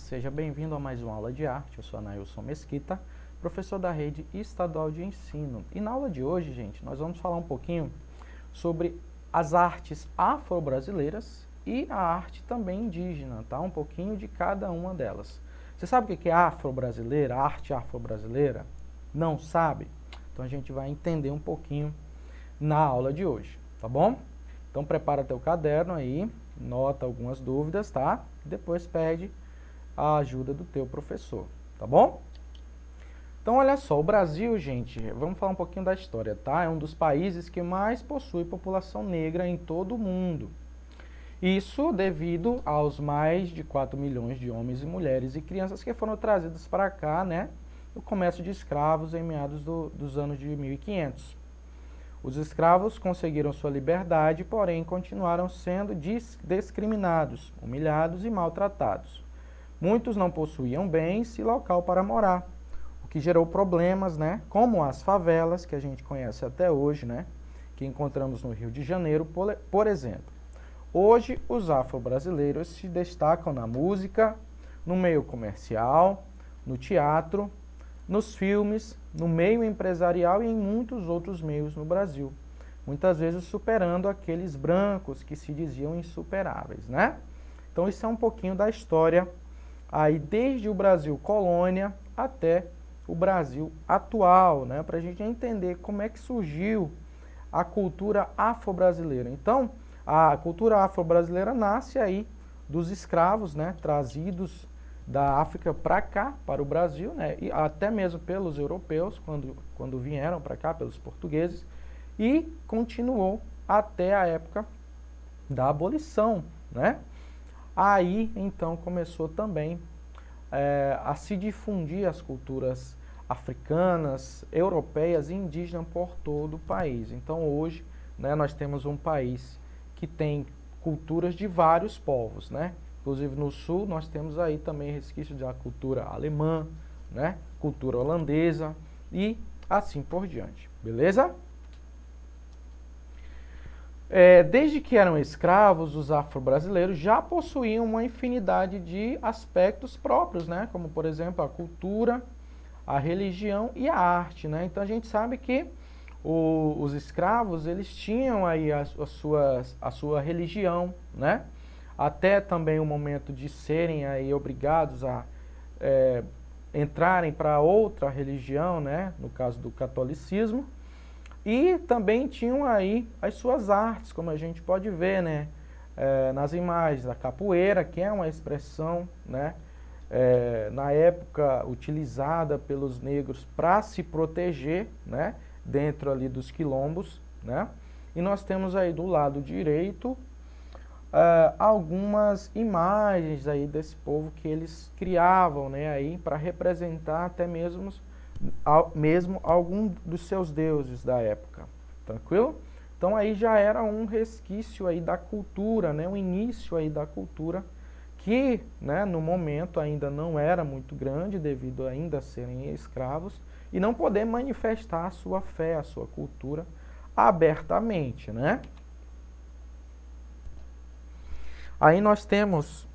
seja bem-vindo a mais uma aula de arte. Eu sou Anailson Mesquita, professor da Rede Estadual de Ensino. E na aula de hoje, gente, nós vamos falar um pouquinho sobre as artes afro-brasileiras e a arte também indígena, tá? Um pouquinho de cada uma delas. Você sabe o que é afro-brasileira, arte afro-brasileira? Não sabe? Então a gente vai entender um pouquinho na aula de hoje, tá bom? Então prepara teu caderno aí, nota algumas dúvidas, tá? Depois pede a ajuda do teu professor, tá bom? Então olha só, o Brasil, gente, vamos falar um pouquinho da história, tá? É um dos países que mais possui população negra em todo o mundo. Isso devido aos mais de 4 milhões de homens e mulheres e crianças que foram trazidos para cá, né? No comércio de escravos em meados dos anos de 1500. Os escravos conseguiram sua liberdade, porém continuaram sendo discriminados, humilhados e maltratados. Muitos não possuíam bens e local para morar, o que gerou problemas, né, como as favelas, que a gente conhece até hoje, né, que encontramos no Rio de Janeiro, por exemplo. Hoje, os afro-brasileiros se destacam na música, no meio comercial, no teatro, nos filmes, no meio empresarial e em muitos outros meios no Brasil, muitas vezes superando aqueles brancos que se diziam insuperáveis, né? Então isso é um pouquinho da história aí desde o Brasil colônia até o Brasil atual, né? Para a gente entender como é que surgiu a cultura afro-brasileira. Então, a cultura afro-brasileira nasce aí dos escravos, né? Trazidos da África para cá, para o Brasil, né? E até mesmo pelos europeus, quando vieram para cá, pelos portugueses, e continuou até a época da abolição, né? Aí, então, começou também a se difundir as culturas africanas, europeias e indígenas por todo o país. Então, hoje, né, nós temos um país que tem culturas de vários povos, né? Inclusive no sul nós temos aí também resquícios da cultura alemã, né? Cultura holandesa e assim por diante, beleza? Desde que eram escravos, os afro-brasileiros já possuíam uma infinidade de aspectos próprios, né? Como por exemplo a cultura, a religião e a arte, né? Então a gente sabe que os escravos eles tinham aí a sua religião, né? Até também o momento de serem aí obrigados a entrarem para outra religião, né? No caso do catolicismo. E também tinham aí as suas artes, como a gente pode ver, né? Nas imagens, a capoeira, que é uma expressão, né? Na época utilizada pelos negros para se proteger, né? Dentro ali dos quilombos, né? E nós temos aí do lado direito algumas imagens aí desse povo que eles criavam, né, aí para representar até mesmo algum dos seus deuses da época, tranquilo? Então aí já era um resquício aí da cultura, né, um início aí da cultura que, né, no momento ainda não era muito grande devido a ainda serem escravos e não poder manifestar a sua fé, a sua cultura abertamente, né? Aí nós temos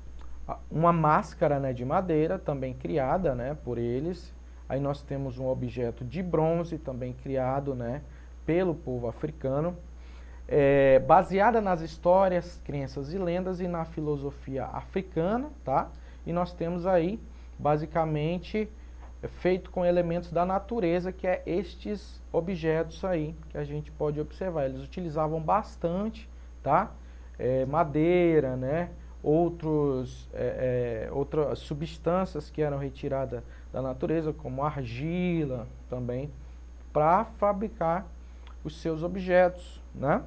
uma máscara, né, de madeira, também criada, né, por eles. Aí nós temos um objeto de bronze, também criado, né, pelo povo africano, baseada nas histórias, crenças e lendas e na filosofia africana, tá? E nós temos aí, basicamente, feito com elementos da natureza, que é estes objetos aí, que a gente pode observar. Eles utilizavam bastante, tá? Madeira, né? Outras substâncias que eram retiradas da natureza, como argila também, para fabricar os seus objetos, né?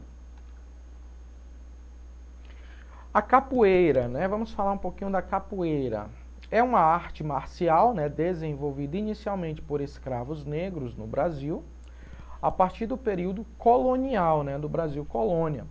A capoeira, né? Vamos falar um pouquinho da capoeira. É uma arte marcial, né, desenvolvida inicialmente por escravos negros no Brasil, a partir do período colonial, né, do Brasil colônia,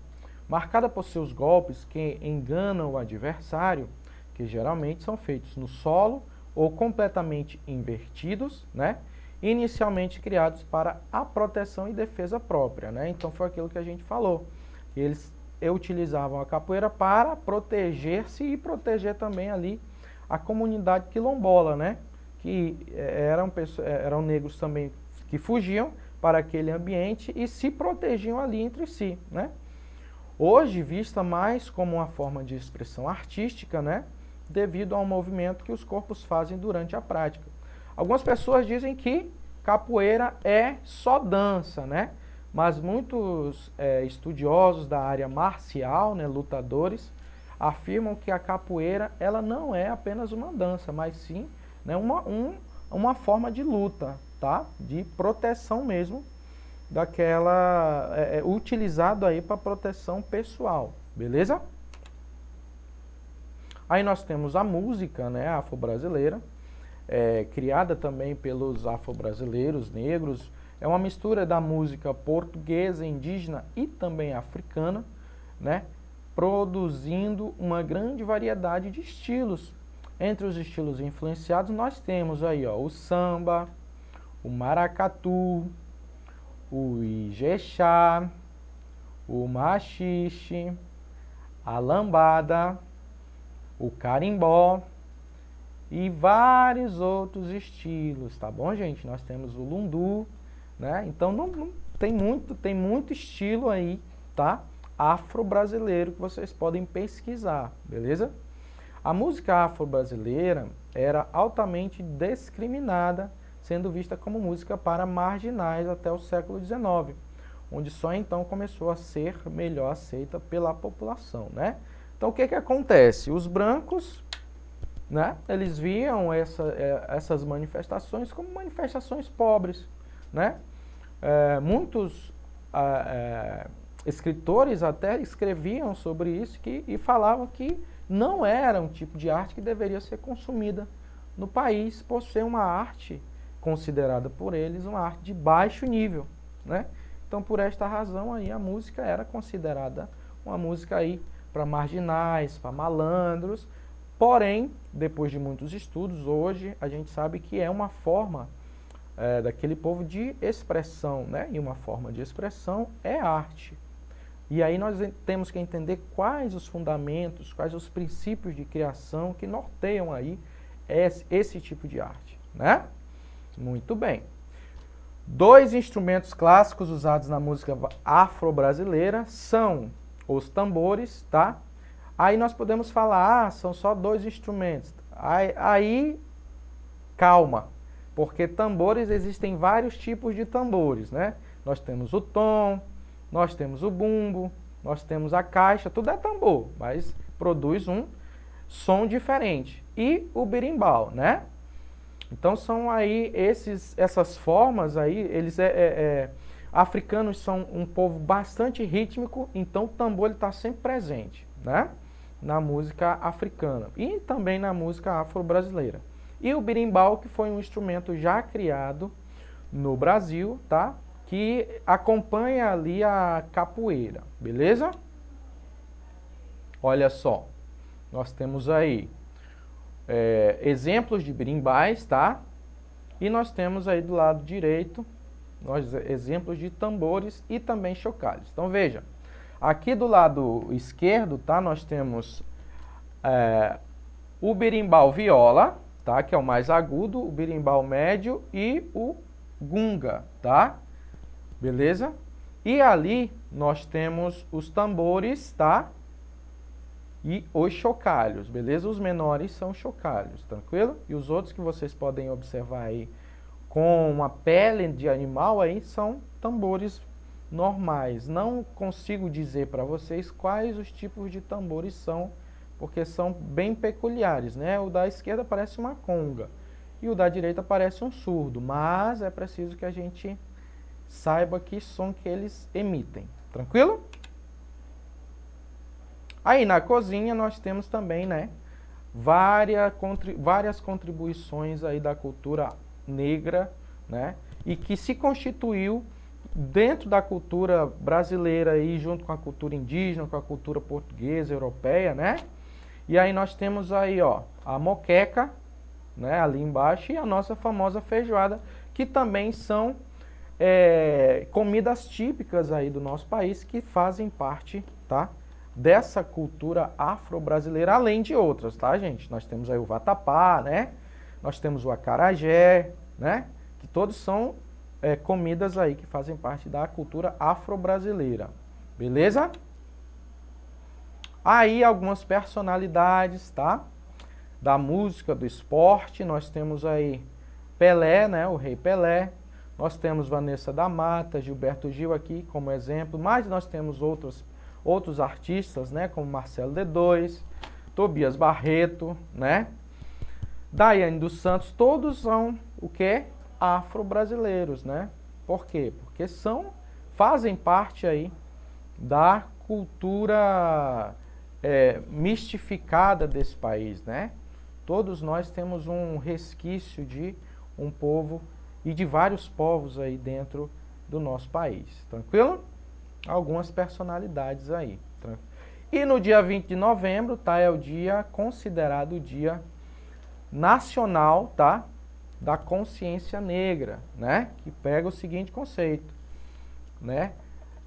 marcada por seus golpes que enganam o adversário, que geralmente são feitos no solo ou completamente invertidos, né? Inicialmente criados para a proteção e defesa própria, né? Então foi aquilo que a gente falou. Eles utilizavam a capoeira para proteger-se e proteger também ali a comunidade quilombola, né? Que eram negros também que fugiam para aquele ambiente e se protegiam ali entre si, né? Hoje vista mais como uma forma de expressão artística, né? Devido ao movimento que os corpos fazem durante a prática. Algumas pessoas dizem que capoeira é só dança, né? Mas muitos estudiosos da área marcial, né, lutadores, afirmam que a capoeira ela não é apenas uma dança, mas sim, né, uma forma de luta, tá? De proteção mesmo, daquela utilizado aí para proteção pessoal, beleza? Aí nós temos a música, né, afro-brasileira, criada também pelos afro-brasileiros negros. É uma mistura da música portuguesa, indígena e também africana, né, produzindo uma grande variedade de estilos. Entre os estilos influenciados nós temos aí, ó, o samba, o maracatu, o ijexá, o maxixe, a lambada, o carimbó e vários outros estilos, tá bom, gente? Nós temos o lundu, né? Então não tem muito estilo aí, tá? Afro-brasileiro que vocês podem pesquisar, beleza? A música afro-brasileira era altamente discriminada, sendo vista como música para marginais até o século XIX, onde só então começou a ser melhor aceita pela população, né? Então o que que acontece? Os brancos, né, eles viam essas manifestações como manifestações pobres, né? Muitos escritores até escreviam sobre isso e falavam que não era um tipo de arte que deveria ser consumida no país, por ser uma arte considerada por eles uma arte de baixo nível, né? Então, por esta razão aí a música era considerada uma música aí para marginais, para malandros. Porém, depois de muitos estudos, hoje a gente sabe que é uma forma daquele povo de expressão, né? E uma forma de expressão é arte. E aí nós temos que entender quais os fundamentos, quais os princípios de criação que norteiam aí esse tipo de arte, né? Muito bem. 2 instrumentos clássicos usados na música afro-brasileira são os tambores, tá? Aí nós podemos falar, são só 2 instrumentos. Aí, calma, porque tambores, existem vários tipos de tambores, né? Nós temos o tom, nós temos o bumbo, nós temos a caixa, tudo é tambor, mas produz um som diferente. E o berimbau, né? Então são aí essas formas aí, eles africanos são um povo bastante rítmico, então o tambor está sempre presente, né? Na música africana e também na música afro-brasileira. E o berimbau, que foi um instrumento já criado no Brasil, tá? Que acompanha ali a capoeira, beleza? Olha só, nós temos aí exemplos de berimbais, tá? E nós temos aí do lado direito exemplos de tambores e também chocalhos. Então veja, aqui do lado esquerdo, tá? Nós temos o berimbau viola, tá? Que é o mais agudo, o berimbau médio e o gunga, tá? Beleza? E ali nós temos os tambores, tá? E os chocalhos, beleza? Os menores são chocalhos, tranquilo? E os outros que vocês podem observar aí com uma pele de animal aí são tambores normais. Não consigo dizer para vocês quais os tipos de tambores são, porque são bem peculiares, né? O da esquerda parece uma conga e o da direita parece um surdo, mas é preciso que a gente saiba que som que eles emitem, tranquilo? Aí na cozinha nós temos também, né, várias contribuições aí da cultura negra, né, e que se constituiu dentro da cultura brasileira aí, junto com a cultura indígena, com a cultura portuguesa, europeia, né? E aí nós temos aí, ó, a moqueca, né, ali embaixo, e a nossa famosa feijoada, que também são comidas típicas aí do nosso país, que fazem parte, tá, dessa cultura afro-brasileira, além de outras, tá, gente? Nós temos aí o vatapá, né? Nós temos o acarajé, né? Que todos são comidas aí que fazem parte da cultura afro-brasileira. Beleza? Aí algumas personalidades, tá? Da música, do esporte, nós temos aí Pelé, né? O Rei Pelé. Nós temos Vanessa da Mata, Gilberto Gil aqui como exemplo, mas nós temos outros artistas, né? Como Marcelo D2, Tobias Barreto, né? Daiane dos Santos, todos são o quê? Afro-brasileiros, né? Por quê? Porque fazem parte aí da cultura mistificada desse país, né? Todos nós temos um resquício de um povo e de vários povos aí dentro do nosso país, tranquilo? Algumas personalidades aí. E no dia 20 de novembro, tá? É o dia considerado o dia nacional, tá? Da consciência negra, né? Que pega o seguinte conceito, né?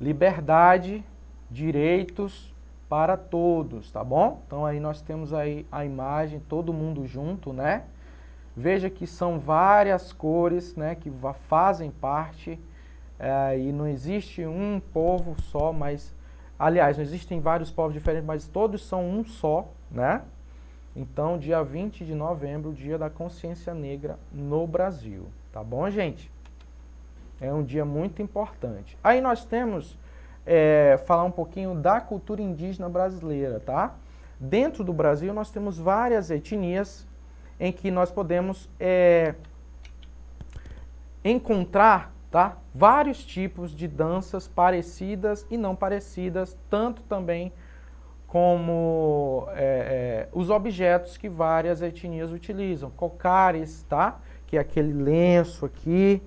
Liberdade, direitos para todos, tá bom? Então aí nós temos aí a imagem, todo mundo junto, né? Veja que são várias cores, né? Que fazem parte e não existe um povo só, mas... Aliás, não existem vários povos diferentes, mas todos são um só, né? Então, dia 20 de novembro, dia da consciência negra no Brasil. Tá bom, gente? É um dia muito importante. Aí nós temos, falar um pouquinho da cultura indígena brasileira, tá? Dentro do Brasil, nós temos várias etnias em que nós podemos encontrar, tá? Vários tipos de danças parecidas e não parecidas, tanto também como os objetos que várias etnias utilizam. Cocares, tá? Que é aquele lenço aqui,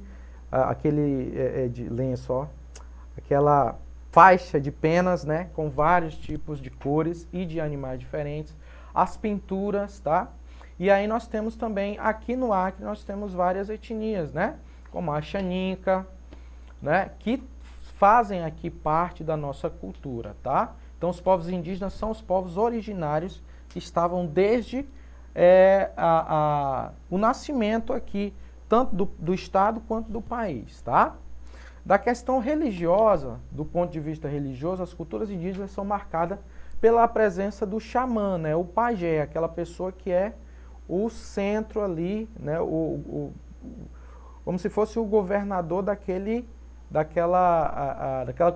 de lenço, ó, aquela faixa de penas, né? Com vários tipos de cores e de animais diferentes. As pinturas, tá? E aí nós temos também, aqui no Acre, nós temos várias etnias, né? Como a Xaninca, né? Que fazem aqui parte da nossa cultura, tá? Então, os povos indígenas são os povos originários que estavam desde o nascimento aqui, tanto do Estado quanto do país, tá? Da questão religiosa, do ponto de vista religioso, as culturas indígenas são marcadas pela presença do xamã, né? O pajé, aquela pessoa que é o centro ali, né? Como se fosse o governador daquela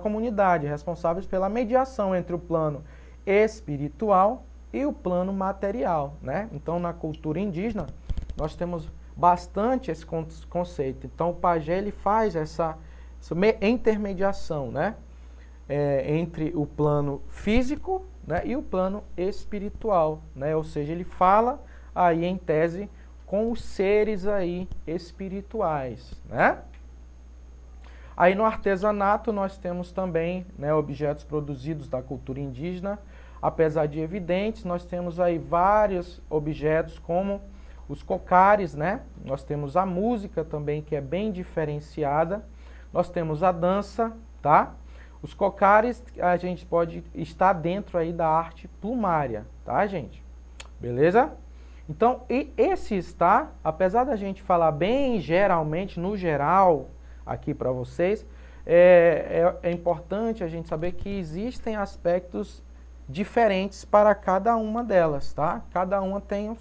comunidade, responsáveis pela mediação entre o plano espiritual e o plano material, né? Então, na cultura indígena, nós temos bastante esse conceito. Então, o pajé, ele faz essa intermediação, né? Entre o plano físico, né? E o plano espiritual, né? Ou seja, ele fala aí, em tese, com os seres aí espirituais, né? Aí no artesanato nós temos também, né, objetos produzidos da cultura indígena, apesar de evidentes, nós temos aí vários objetos como os cocares, né? Nós temos a música também, que é bem diferenciada, nós temos a dança, tá? Os cocares a gente pode estar dentro aí da arte plumária, tá, gente? Beleza? Então, e esses, tá? Apesar da gente falar bem geralmente, no geral, aqui para vocês, é importante a gente saber que existem aspectos diferentes para cada uma delas, tá? Cada uma tem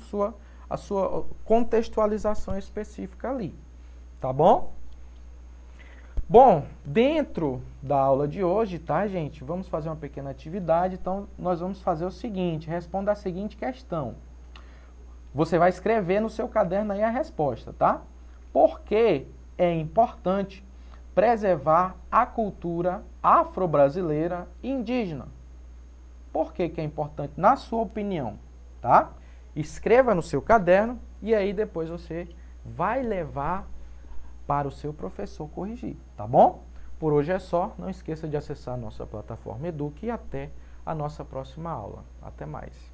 a sua contextualização específica ali, tá bom? Bom, dentro da aula de hoje, tá, gente? Vamos fazer uma pequena atividade, então nós vamos fazer o seguinte, responda a seguinte questão. Você vai escrever no seu caderno aí a resposta, tá? Por que é importante preservar a cultura afro-brasileira e indígena? Por que é importante, na sua opinião, tá? Escreva no seu caderno e aí depois você vai levar para o seu professor corrigir, tá bom? Por hoje é só, não esqueça de acessar a nossa plataforma Eduque e até a nossa próxima aula. Até mais.